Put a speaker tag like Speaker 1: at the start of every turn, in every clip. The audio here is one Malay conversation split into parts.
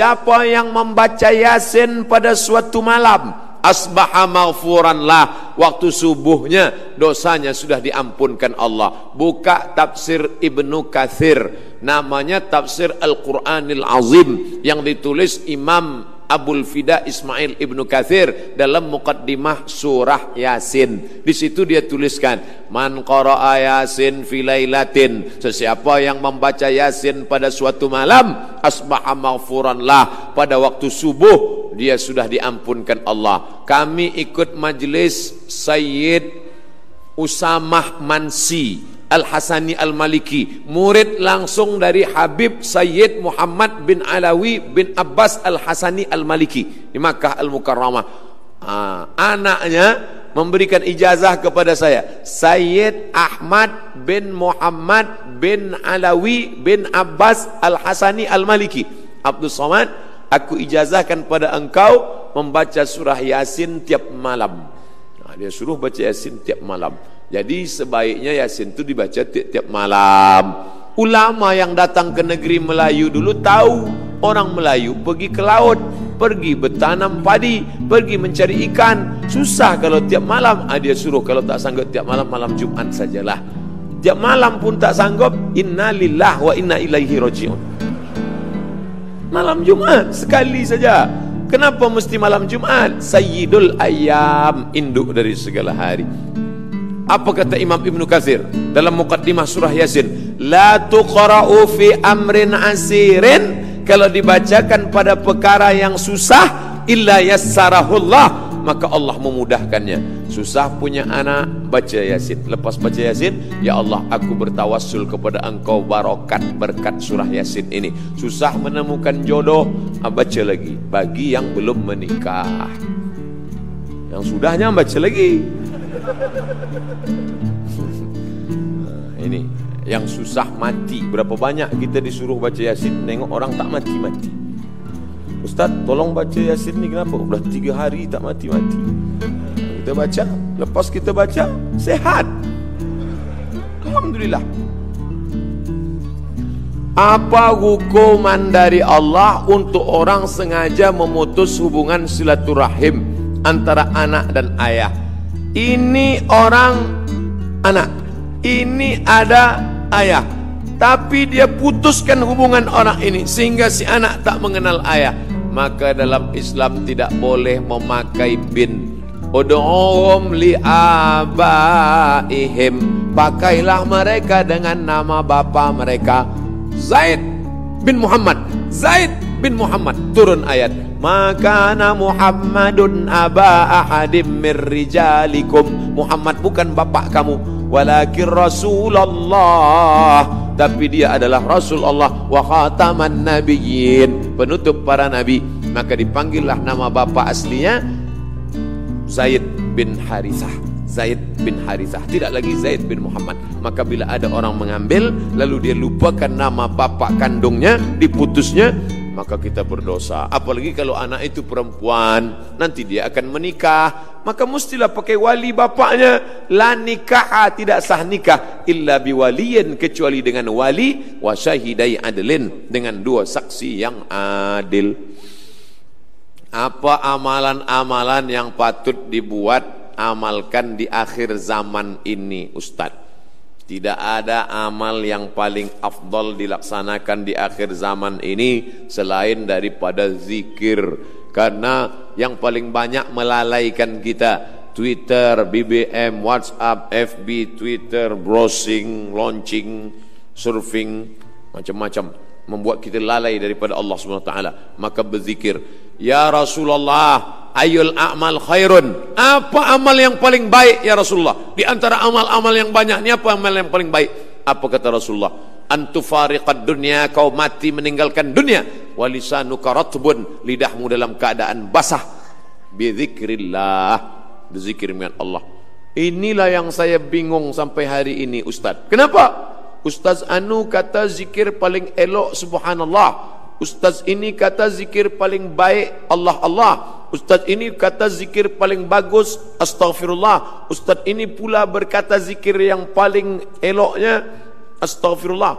Speaker 1: sesiapa yang membaca Yasin pada suatu malam, asbaha maghfuran lah, waktu subuhnya dosanya sudah diampunkan Allah. Buka tafsir Ibnu Katsir, namanya tafsir Al-Quranil Azim, yang ditulis Imam Abul Fida Ismail Ibnu Katsir dalam muqaddimah surah Yasin. Di situ dia tuliskan, man qara'a Yasin fi lailatin, sesiapa yang membaca Yasin pada suatu malam, asbaha maghfuran lah, pada waktu subuh dia sudah diampunkan Allah. Kami ikut majlis Sayyid Usamah Mansi Al-Hasani Al-Maliki, murid langsung dari Habib Sayyid Muhammad bin Alawi bin Abbas Al-Hasani Al-Maliki di Makkah Al-Mukarramah. Anaknya memberikan ijazah kepada saya, Sayyid Ahmad bin Muhammad bin Alawi bin Abbas Al-Hasani Al-Maliki, Abdul Somad, aku ijazahkan pada engkau membaca surah Yasin tiap malam. Dia suruh baca Yasin tiap malam. Jadi sebaiknya Yasin itu dibaca tiap malam. Ulama yang datang ke negeri Melayu dulu tahu orang Melayu pergi ke laut, pergi bertanam padi, pergi mencari ikan. Susah kalau tiap malam. Dia suruh kalau tak sanggup tiap malam, malam Jumat sajalah. Tiap malam pun tak sanggup, inna lillah wa inna ilaihi raji'un. Malam Jumat sekali saja. Kenapa mesti malam Jumat? Sayyidul Ayyam, induk dari segala hari. Apa kata Imam Ibnu Katsir dalam muqaddimah surah Yasin? La tuqra'u fi amrin asirin, kalau dibacakan pada perkara yang susah, illa yassarahullah, maka Allah memudahkannya. Susah punya anak, baca Yasin. Lepas baca Yasin, ya Allah, aku bertawassul kepada engkau berkat surah Yasin ini. Susah menemukan jodoh, baca lagi. Bagi yang belum menikah, yang sudahnya baca lagi. Ini yang susah mati, berapa banyak kita disuruh baca Yasin, nengok orang tak mati-mati. Ustaz, tolong baca Yasin ni, kenapa? Udah 3 hari tak mati-mati. Kita baca, lepas kita baca, sehat. Alhamdulillah. Apa hukuman dari Allah untuk orang sengaja memutus hubungan silaturahim antara anak dan ayah? Ini orang anak, ini ada ayah, tapi dia putuskan hubungan orang ini sehingga si anak tak mengenal ayah. Maka dalam Islam tidak boleh memakai bin. Ud'uhum li abaihim, pakailah mereka dengan nama bapa mereka. Zaid bin Muhammad, Zaid bin Muhammad, turun ayat, maka Muhammadun aba ahadim mir rijalikum, Muhammad bukan bapak kamu, walakin Rasulullah, tapi dia adalah Rasul Allah, wa khataman nabiyyin, penutup para nabi. Maka dipanggillah nama bapak aslinya Zaid bin Harithah, Zaid bin Harithah, tidak lagi Zaid bin Muhammad. Maka bila ada orang mengambil lalu dia lupakan nama bapak kandungnya, diputusnya, maka kita berdosa. Apalagi kalau anak itu perempuan, nanti dia akan menikah, maka mestilah pakai wali bapaknya. La nikah, tidak sah nikah illa biwaliyin, kecuali dengan wali, wa syahidai adlin, dengan 2 saksi yang adil. Apa amalan-amalan yang patut dibuat, amalkan di akhir zaman ini, Ustaz? Tidak ada amal yang paling afdal dilaksanakan di akhir zaman ini selain daripada zikir. Karena yang paling banyak melalaikan kita, Twitter, BBM, WhatsApp, FB, Twitter, browsing, launching, surfing, macam-macam, membuat kita lalai daripada Allah SWT. Maka berzikir, ya Rasulullah, ayul a'mal khairun, apa amal yang paling baik ya Rasulullah? Di antara amal-amal yang banyak ni, apa amal yang paling baik? Apa kata Rasulullah? Antufariqad dunya, kau mati meninggalkan dunia, walisanuka ratbun, lidahmu dalam keadaan basah, bizikrillah, berzikir dengan Allah. Inilah yang saya bingung sampai hari ini, Ustaz. Kenapa? Ustaz Anu kata zikir paling elok subhanallah, Ustaz ini kata zikir paling baik Allah Allah, Ustaz ini kata zikir paling bagus astaghfirullah, Ustaz ini pula berkata zikir yang paling eloknya astaghfirullah.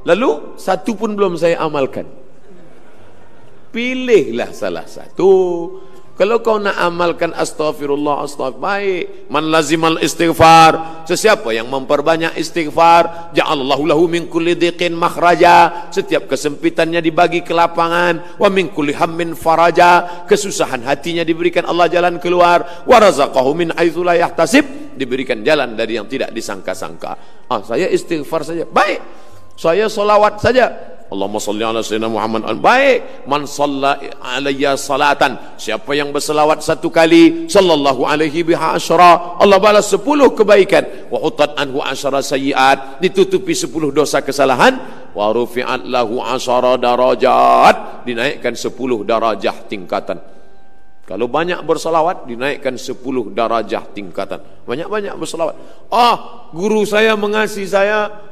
Speaker 1: Lalu satu pun belum saya amalkan. pilihlah salah satu. Kalau kau nak amalkan astaghfirullah, baik. Man lazimal istighfar, sesiapa yang memperbanyak istighfar, ja'alallahu lahu min kulli dhiqin makhraja, setiap kesempitannya dibagi kelapangan, wa min kulli hammin faraja, kesusahan hatinya diberikan Allah jalan keluar, wa razaqahu min haitsu la yahtasib, diberikan jalan dari yang tidak disangka-sangka. Saya istighfar saja, baik. Saya solawat saja, Allahumma salli ala sayyidina Muhammad, baik. Man shalla alayya salatan, siapa yang berselawat satu kali, sallallahu alaihi biha asyara, Allah balas 10 kebaikan, wa utat anhu asyara sayyiat, ditutupi 10 dosa kesalahan, wa rufi'at lahu asyara darajat, dinaikkan 10 darajah tingkatan. Kalau banyak berselawat, dinaikkan 10 darajah tingkatan. Banyak-banyak berselawat. Guru saya mengasihi saya,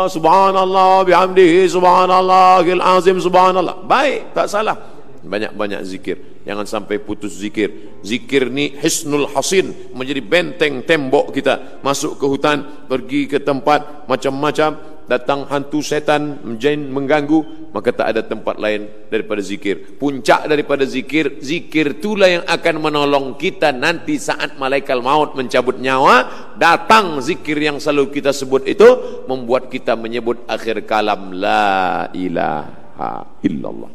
Speaker 1: subhanallah bihamdihi, subhanallahil azim, subhanallah. Baik, tak salah. Banyak-banyak zikir. Jangan sampai putus zikir. Zikir ni hisnul hasin, menjadi benteng tembok kita. Masuk ke hutan, pergi ke tempat macam-macam, datang hantu setan, jin mengganggu, maka tak ada tempat lain daripada zikir. Puncak daripada zikir, zikir itulah yang akan menolong kita nanti saat malaikat maut mencabut nyawa. Datang zikir yang selalu kita sebut itu, membuat kita menyebut akhir kalam la ilaha illallah.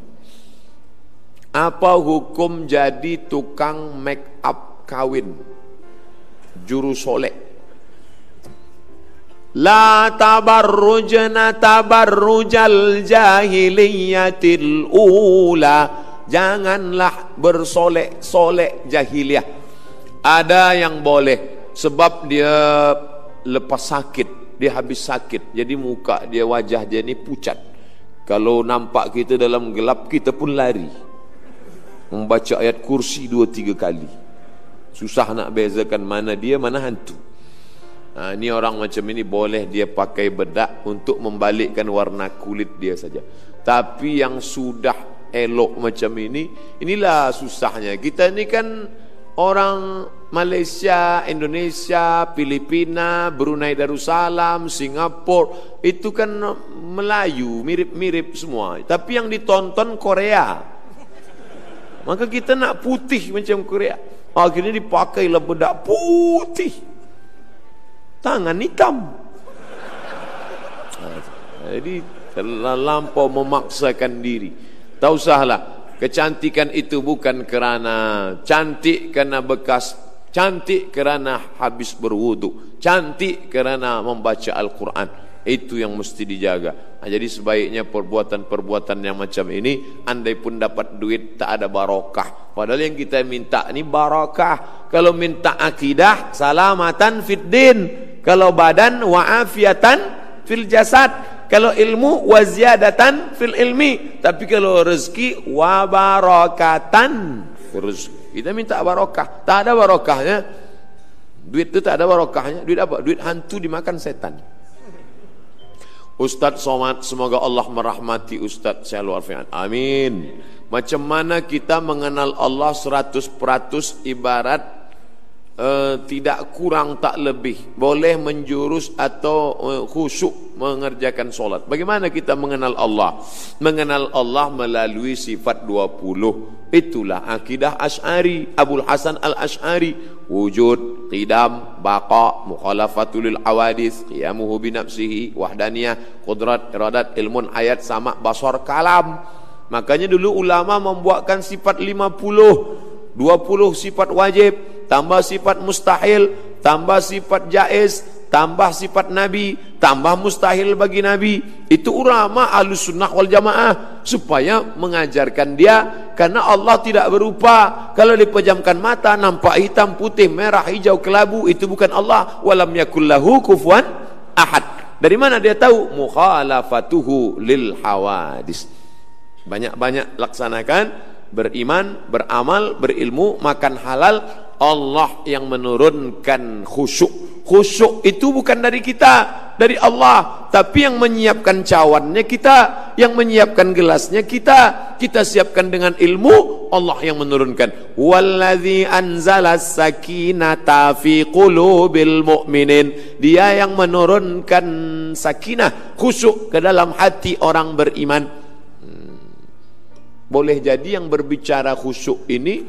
Speaker 1: Apa hukum jadi tukang make up kawin, juru solek? La tabarrujna tabarrujal jahiliyatil ula, janganlah bersolek-solek jahiliyah. Ada yang boleh sebab dia lepas sakit, dia habis sakit, jadi muka dia, wajah dia ni pucat. Kalau nampak kita dalam gelap, kita pun lari membaca ayat kursi 2-3 kali. Susah nak bezakan mana dia, mana hantu. Ini orang macam ini boleh dia pakai bedak untuk membalikkan warna kulit dia saja. Tapi yang sudah elok macam ini, inilah susahnya. Kita ni kan orang Malaysia, Indonesia, Filipina, Brunei Darussalam, Singapura, itu kan Melayu, mirip-mirip semua. Tapi yang ditonton Korea. Maka kita nak putih macam Korea. Akhirnya dipakailah bedak putih, tangan hitam. Jadi terlampau memaksakan diri. Tak usahlah. Kecantikan itu bukan kerana cantik kerana bekas, cantik kerana habis berwudu, cantik kerana membaca Al-Quran. Itu yang mesti dijaga. Jadi sebaiknya perbuatan-perbuatan yang macam ini, andai pun dapat duit, tak ada barokah. Padahal yang kita minta ni barokah. Kalau minta akidah, salamatan fid din. Kalau badan, wa'afiatan fil jasad. Kalau ilmu, waziyadatan fil ilmi. Tapi kalau rezeki, wabarakatan fil rezeki. Kita minta barokah. Tak ada barokahnya. Duit itu tak ada barokahnya. Duit apa? Duit hantu dimakan setan. Ustaz Somad, semoga Allah merahmati Ustaz Syahlu Arfian. Amin. Macam mana kita mengenal Allah 100% ibarat tidak kurang tak lebih, boleh menjurus atau khusyuk mengerjakan solat. Bagaimana kita mengenal Allah? Mengenal Allah melalui sifat 20. Itulah akidah Asy'ari, Abul Hasan Al-Asy'ari. Wujud, qidam, baqa, mukhalafatul lil awadis, qiyamuhu bi nafsihi, wahdaniyah, qudrat, iradat, ilmun, ayat, sama, basar, kalam. Makanya dulu ulama membuatkan sifat 50, 20 sifat wajib, tambah sifat mustahil, tambah sifat jaiz, tambah sifat nabi, tambah mustahil bagi nabi. Itu ulama Ahlus Sunnah wal Jamaah, supaya mengajarkan dia, karena Allah tidak berupa. Kalau dipejamkan mata nampak hitam, putih, merah, hijau, kelabu, itu bukan Allah. Walam yakul lahu kufuwan ahad. Dari mana dia tahu? Mukhalafatuhu lil hawadis. Banyak-banyak laksanakan, beriman, beramal, berilmu, makan halal. Allah yang menurunkan khusyuk. Khusyuk itu bukan dari kita, dari Allah. Tapi yang menyiapkan cawannya kita, yang menyiapkan gelasnya kita. Kita siapkan dengan ilmu, Allah yang menurunkan. Walladzi anzalas sakinata fi qulubil mu'minin. Dia yang menurunkan sakinah, khusyuk ke dalam hati orang beriman. Boleh jadi yang berbicara khusyuk ini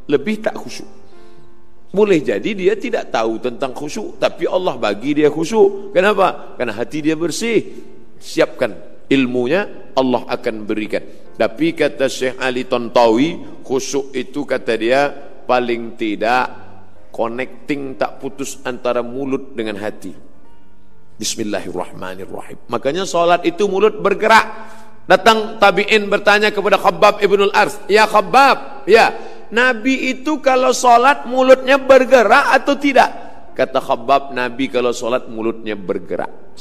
Speaker 1: lebih tak khusyuk. Boleh jadi dia tidak tahu tentang khusyuk, tapi Allah bagi dia khusyuk. Kenapa? Karena hati dia bersih. Siapkan ilmunya, Allah akan berikan. Tapi kata Syekh Ali Tontawi, khusyuk itu kata dia paling tidak connecting, tak putus antara mulut dengan hati. Bismillahirrahmanirrahim. Makanya solat itu mulut bergerak. Datang tabi'in bertanya kepada Khabbab ibnul Ars, ya Khabbab, ya Nabi itu kalau solat mulutnya bergerak atau tidak? Kata Khabbab, Nabi kalau solat mulutnya bergerak.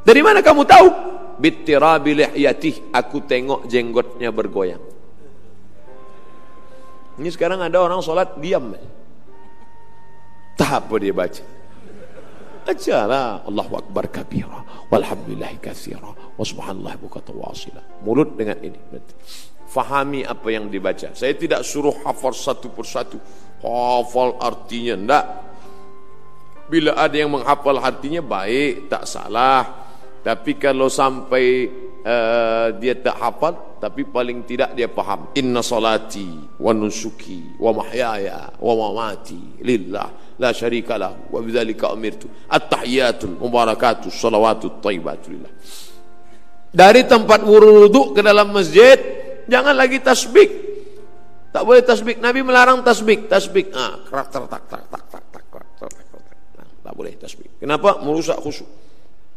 Speaker 1: Dari mana kamu tahu? Bittirabi lihyatih, aku tengok jenggotnya bergoyang. Ini sekarang ada orang solat diam. Tak apa dia baca. Ajalah Allahu Akbar kabira walhamdulillahi katsira wa subhanallahi bukratan wa asila. Mulut dengan ini. Fahami apa yang dibaca. Saya tidak suruh hafal satu persatu, hafal artinya, enggak. Bila ada yang menghafal artinya baik, tak salah. Tapi kalau sampai dia tak hafal, tapi paling tidak dia paham. Inna salati wa nusuki wa mahyaya wa mamati lillah la syarika lahu wa bidzalika umirtu. At-tahiyatul mubarakatus shalawatut thayyibatu lillah. Dari tempat wudu ke dalam masjid jangan lagi tasbih. Tak boleh tasbih. Nabi melarang tasbih. Tasbih, tak boleh tasbih. Kenapa? Merusak khusyuk.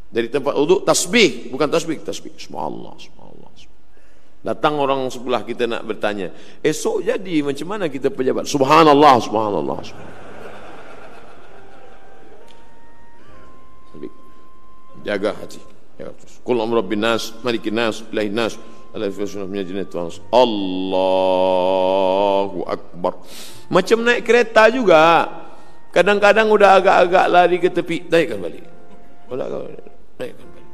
Speaker 1: Dari tempat wudu tasbih, bukan tasbih, tasbih. Subhanallah, subhanallah. Datang orang sebelah kita nak bertanya, esok jadi macam mana kita pejabat? Subhanallah, subhanallah, subhanallah. Jaga hati. Qul amru rabbin nas, malikin nas, ilahin nas. Allahu Akbar. Macam naik kereta juga. Kadang-kadang udah agak-agak lari ke tepi, naikkan balik. Naikkan balik.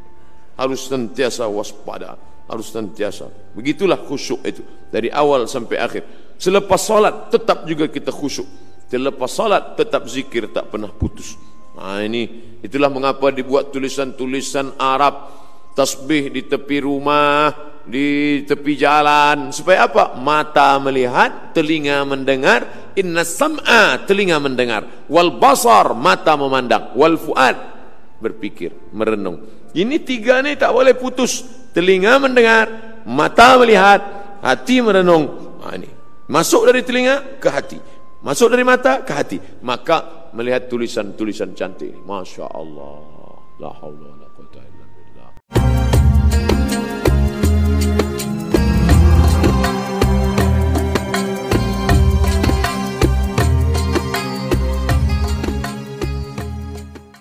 Speaker 1: Harus sentiasa waspada, harus sentiasa. Begitulah khusyuk itu dari awal sampai akhir. Selepas solat tetap juga kita khusyuk. Selepas solat tetap zikir, tak pernah putus. Nah ini, itulah mengapa dibuat tulisan-tulisan Arab, tasbih di tepi rumah, di tepi jalan. Supaya apa? Mata melihat, telinga mendengar. Inna sam'a, telinga mendengar. Wal basar, mata memandang. Wal fuad, berpikir, merenung. Ini tiga ni tak boleh putus. Telinga mendengar, mata melihat, hati merenung. Nah, ini masuk dari telinga ke hati, masuk dari mata ke hati. Maka melihat tulisan-tulisan cantik ini, Masya Allah, la haula wa la quwwata illa billah.